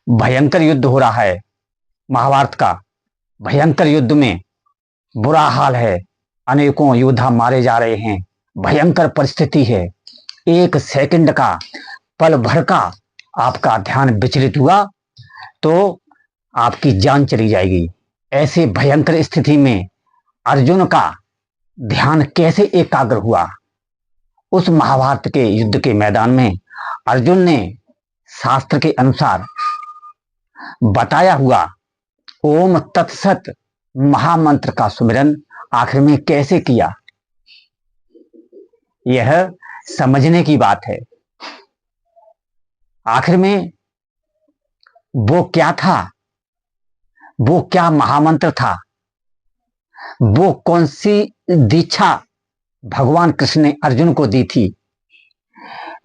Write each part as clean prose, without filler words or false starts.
भयंकर युद्ध हो रहा है। महाभारत का भयंकर युद्ध में बुरा हाल है। अनेकों योद्धा मारे जा रहे हैं। भयंकर परिस्थिति है। एक सेकंड का, पल भर का आपका ध्यान विचलित हुआ तो आपकी जान चली जाएगी। ऐसे भयंकर स्थिति में अर्जुन का ध्यान कैसे एकाग्र हुआ? उस महाभारत के युद्ध के मैदान में अर्जुन ने शास्त्र के अनुसार बताया हुआ ओम तत्सत महामंत्र का सुमिरन आखिर में कैसे किया, यह समझने की बात है। आखिर में वो क्या था, वो क्या महामंत्र था, वो कौन सी दीक्षा भगवान कृष्ण ने अर्जुन को दी थी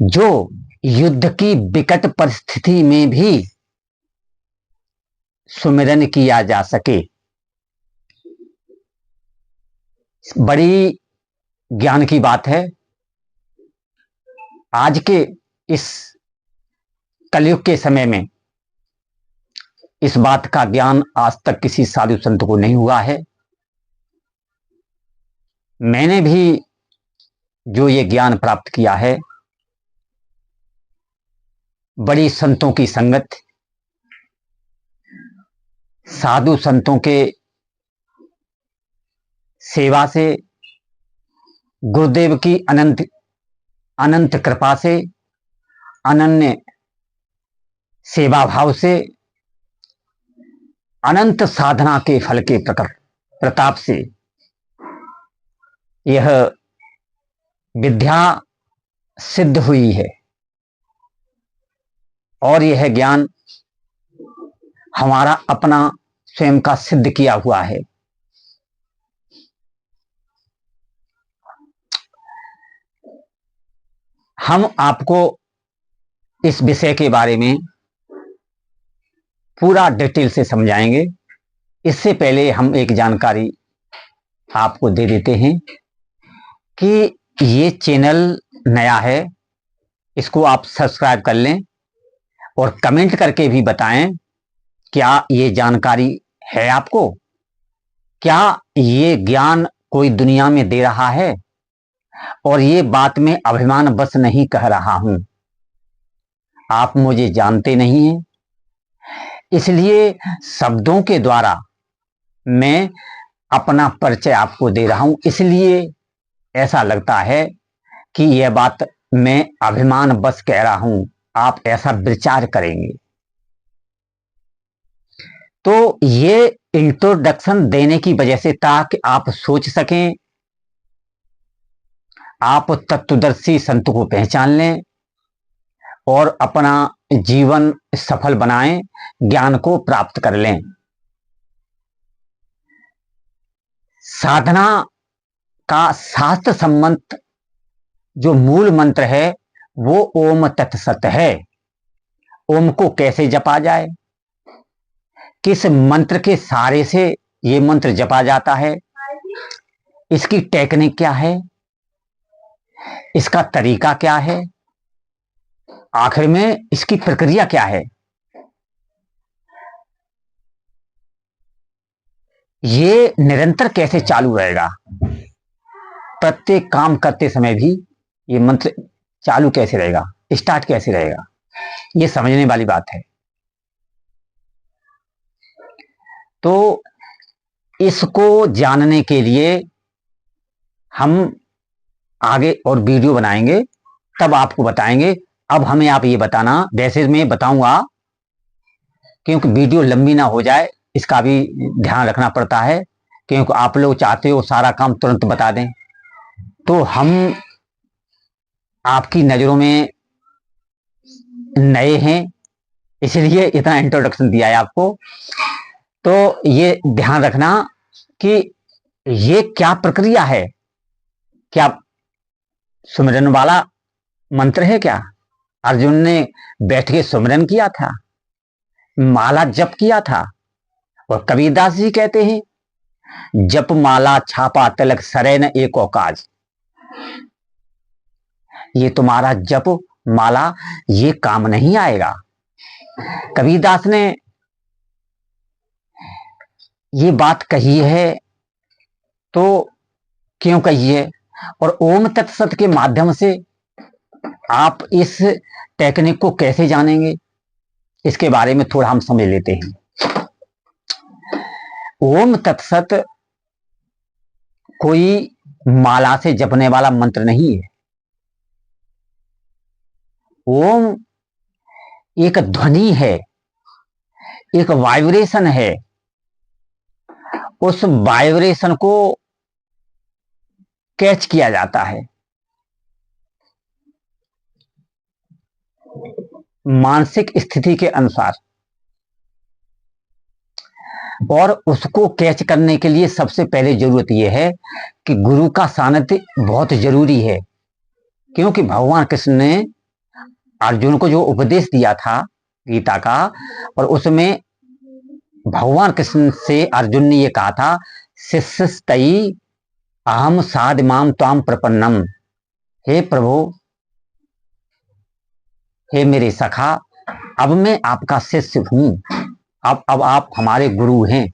जो युद्ध की विकट परिस्थिति में भी सुमिरन किया जा सके। बड़ी ज्ञान की बात है। आज के इस कलयुग के समय में इस बात का ज्ञान आज तक किसी साधु संत को नहीं हुआ है। मैंने भी जो ये ज्ञान प्राप्त किया है, बड़ी संतों की संगत, साधु संतों के सेवा से, गुरुदेव की अनंत अनंत कृपा से, अनन्य सेवा भाव से, अनंत साधना के फल के प्रताप से यह विद्या सिद्ध हुई है। और यह ज्ञान हमारा अपना स्वयं का सिद्ध किया हुआ है। हम आपको इस विषय के बारे में पूरा डिटेल से समझाएंगे। इससे पहले हम एक जानकारी आपको दे देते हैं कि ये चैनल नया है, इसको आप सब्सक्राइब कर लें और कमेंट करके भी बताएं क्या ये जानकारी है आपको, क्या ये ज्ञान कोई दुनिया में दे रहा है। और ये बात मैं अभिमान बस नहीं कह रहा हूं, आप मुझे जानते नहीं हैं, इसलिए शब्दों के द्वारा मैं अपना परिचय आपको दे रहा हूं। इसलिए ऐसा लगता है कि यह बात मैं अभिमान बस कह रहा हूं, आप ऐसा विचार करेंगे। तो ये इंट्रोडक्शन देने की वजह से ताकि आप सोच सकें, आप तत्वदर्शी संत को पहचान लें और अपना जीवन सफल बनाएं, ज्ञान को प्राप्त कर लें। साधना का शास्त्र सम्मत जो मूल मंत्र है वो ओम तत्सत है। ओम को कैसे जपा जाए, किस मंत्र के सहारे से ये मंत्र जपा जाता है, इसकी टेक्निक क्या है, इसका तरीका क्या है, आखिर में इसकी प्रक्रिया क्या है, ये निरंतर कैसे चालू रहेगा, प्रत्येक काम करते समय भी ये मंत्र चालू कैसे रहेगा, स्टार्ट कैसे रहेगा, ये समझने वाली बात है। तो इसको जानने के लिए हम आगे और वीडियो बनाएंगे, तब आपको बताएंगे। अब हमें आप ये बताना, वैसे मैं बताऊंगा क्योंकि वीडियो लंबी ना हो जाए, इसका भी ध्यान रखना पड़ता है, क्योंकि आप लोग चाहते हो सारा काम तुरंत बता दें। तो हम आपकी नजरों में नए हैं, इसलिए इतना इंट्रोडक्शन दिया है आपको। तो ये ध्यान रखना कि ये क्या प्रक्रिया है, क्या सुमिरन वाला मंत्र है, क्या अर्जुन ने बैठ के सुमिरन किया था, माला जप किया था। और कबीरदास जी कहते हैं जप माला छापा तिलक सरे न एको काज। ये तुम्हारा जप माला ये काम नहीं आएगा, कबीरदास ने ये बात कही है तो क्यों कही है, और ओम तत्सत के माध्यम से आप इस टेक्निक को कैसे जानेंगे, इसके बारे में थोड़ा हम समझ लेते हैं। ओम तत्सत कोई माला से जपने वाला मंत्र नहीं है। ओम एक ध्वनि है, एक वाइब्रेशन है। उस वाइब्रेशन को कैच किया जाता है मानसिक स्थिति के अनुसार, और उसको कैच करने के लिए सबसे पहले जरूरत यह है कि गुरु का सानिध्य बहुत जरूरी है। क्योंकि भगवान कृष्ण ने अर्जुन को जो उपदेश दिया था गीता का, और उसमें भगवान कृष्ण से अर्जुन ने यह कहा था, शिष्यस्तयि अहम साधमाम त्वाम प्रपन्नम। हे प्रभु, हे मेरे सखा, अब मैं आपका शिष्य हूं, अब आप हमारे गुरु हैं।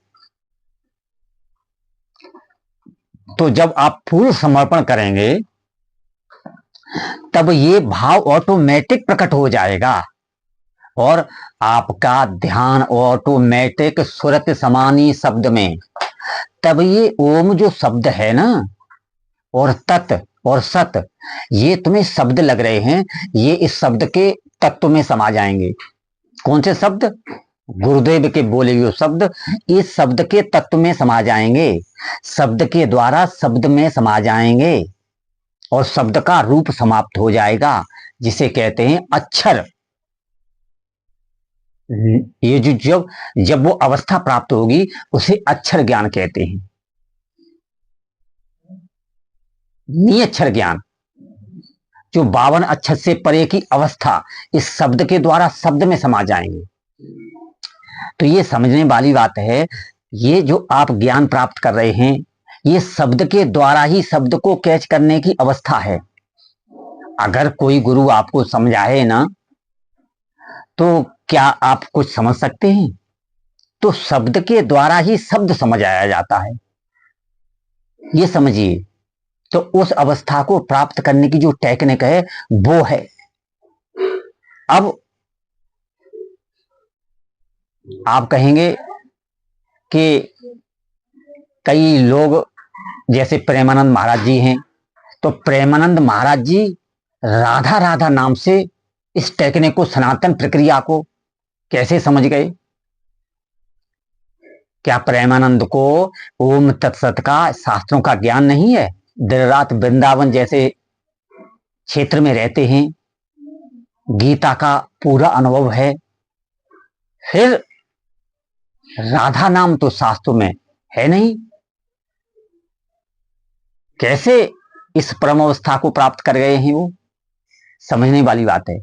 तो जब आप पूर्ण समर्पण करेंगे तब ये भाव ऑटोमेटिक प्रकट हो जाएगा और आपका ध्यान ऑटोमेटिक सुरत समानी शब्द में। तब ये ओम जो शब्द है ना, और तत् और सत, ये तुम्हें शब्द लग रहे हैं, ये इस शब्द के तत्व में समा जाएंगे। कौन से शब्द? गुरुदेव के बोले हुए शब्द इस शब्द के तत्व में समा जाएंगे, शब्द के द्वारा शब्द में समा जाएंगे और शब्द का रूप समाप्त हो जाएगा, जिसे कहते हैं अक्षर। ये जो जब वो अवस्था प्राप्त होगी उसे अक्षर ज्ञान कहते हैं। निअक्षर ज्ञान, जो 52 अक्षर से परे की अवस्था, इस शब्द के द्वारा शब्द में समा जाएंगे। तो ये समझने वाली बात है, ये जो आप ज्ञान प्राप्त कर रहे हैं, ये शब्द के द्वारा ही शब्द को कैच करने की अवस्था है। अगर कोई गुरु आपको समझाए ना, तो क्या आप कुछ समझ सकते हैं? तो शब्द के द्वारा ही शब्द समझ आया जाता है, ये समझिए। तो उस अवस्था को प्राप्त करने की जो टेक्निक है वो है। अब आप कहेंगे कि कई लोग जैसे प्रेमानंद महाराज जी हैं, तो प्रेमानंद महाराज जी राधा राधा नाम से इस टेक्निक को, सनातन प्रक्रिया को कैसे समझ गए? क्या प्रेमानंद को ओम तत्सत का, शास्त्रों का ज्ञान नहीं है? देर रात वृंदावन जैसे क्षेत्र में रहते हैं, गीता का पूरा अनुभव है, फिर राधा नाम तो शास्त्रों में है नहीं, कैसे इस परम अवस्था को प्राप्त कर गए हैं? वो समझने वाली बात है।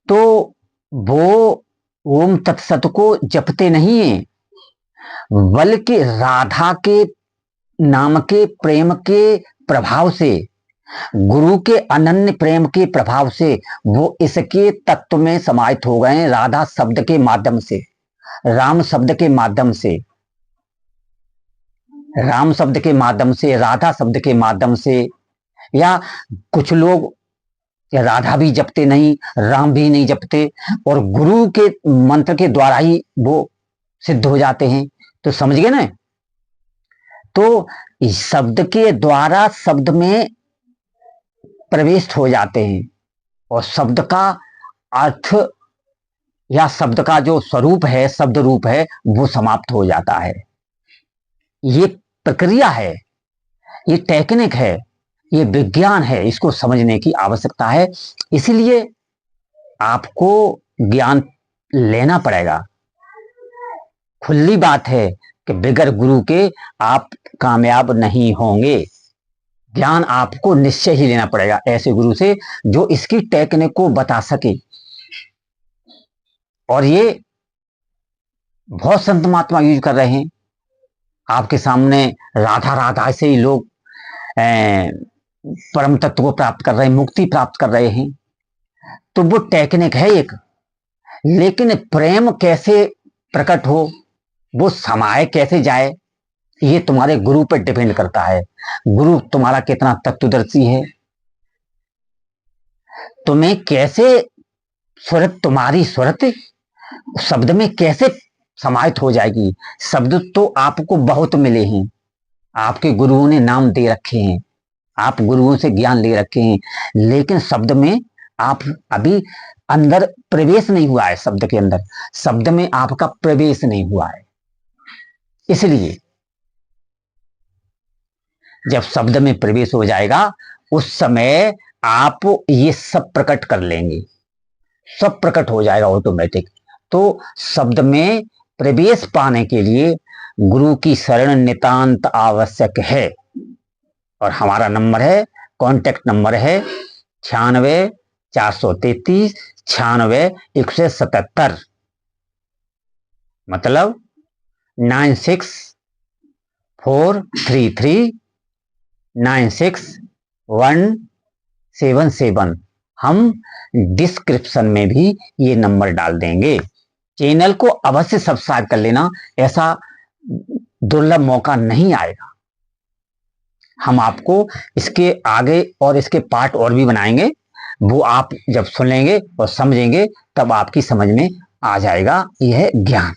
तो वो ओम तत्सत को जपते नहीं है, बल्कि राधा के नाम के प्रेम के प्रभाव से, गुरु के अनन्य प्रेम के प्रभाव से वो इसके तत्व में समाहित हो गए। राधा शब्द के माध्यम से, राम शब्द के माध्यम से, राम शब्द के माध्यम से, राधा शब्द के माध्यम से। या कुछ लोग राधा भी जपते नहीं, राम भी नहीं जपते, और गुरु के मंत्र के द्वारा ही वो सिद्ध हो जाते हैं। तो समझ गए ना? तो शब्द के द्वारा शब्द में प्रवेश हो जाते हैं और शब्द का अर्थ या शब्द का जो स्वरूप है, शब्द रूप है, वो समाप्त हो जाता है। ये प्रक्रिया है, ये टेक्निक है, ये विज्ञान है, इसको समझने की आवश्यकता है। इसलिए आपको ज्ञान लेना पड़ेगा। खुली बात है कि बगैर गुरु के आप कामयाब नहीं होंगे। ज्ञान आपको निश्चय ही लेना पड़ेगा ऐसे गुरु से जो इसकी टेक्निक को बता सके। और ये बहुत संत महात्मा यूज कर रहे हैं। आपके सामने राधा राधा से ही लोग परम तत्व को प्राप्त कर रहे हैं, मुक्ति प्राप्त कर रहे हैं। तो वो टेक्निक है एक, लेकिन प्रेम कैसे प्रकट हो, वो समाये कैसे जाए, ये तुम्हारे गुरु पर डिपेंड करता है। गुरु तुम्हारा कितना तत्वदर्शी है, तुम्हें कैसे सूरत, तुम्हारी सूरत शब्द में कैसे समाहित हो जाएगी। शब्द तो आपको बहुत मिले हैं, आपके गुरुओं ने नाम दे रखे हैं, आप गुरुओं से ज्ञान ले रखे हैं, लेकिन शब्द में आप अभी अंदर प्रवेश नहीं हुआ है। शब्द के अंदर, शब्द में आपका प्रवेश नहीं हुआ है। इसलिए जब शब्द में प्रवेश हो जाएगा, उस समय आप ये सब प्रकट कर लेंगे, सब प्रकट हो जाएगा ऑटोमेटिक। तो शब्द में प्रवेश पाने के लिए गुरु की शरण नितांत आवश्यक है। और हमारा नंबर है, कॉन्टेक्ट नंबर है 96 433 96 177, मतलब 96 433 96 177। हम डिस्क्रिप्शन में भी ये नंबर डाल देंगे। चैनल को अवश्य सब्सक्राइब कर लेना, ऐसा दुर्लभ मौका नहीं आएगा। हम आपको इसके आगे और इसके पार्ट और भी बनाएंगे, वो आप जब सुनेंगे और समझेंगे तब आपकी समझ में आ जाएगा यह ज्ञान।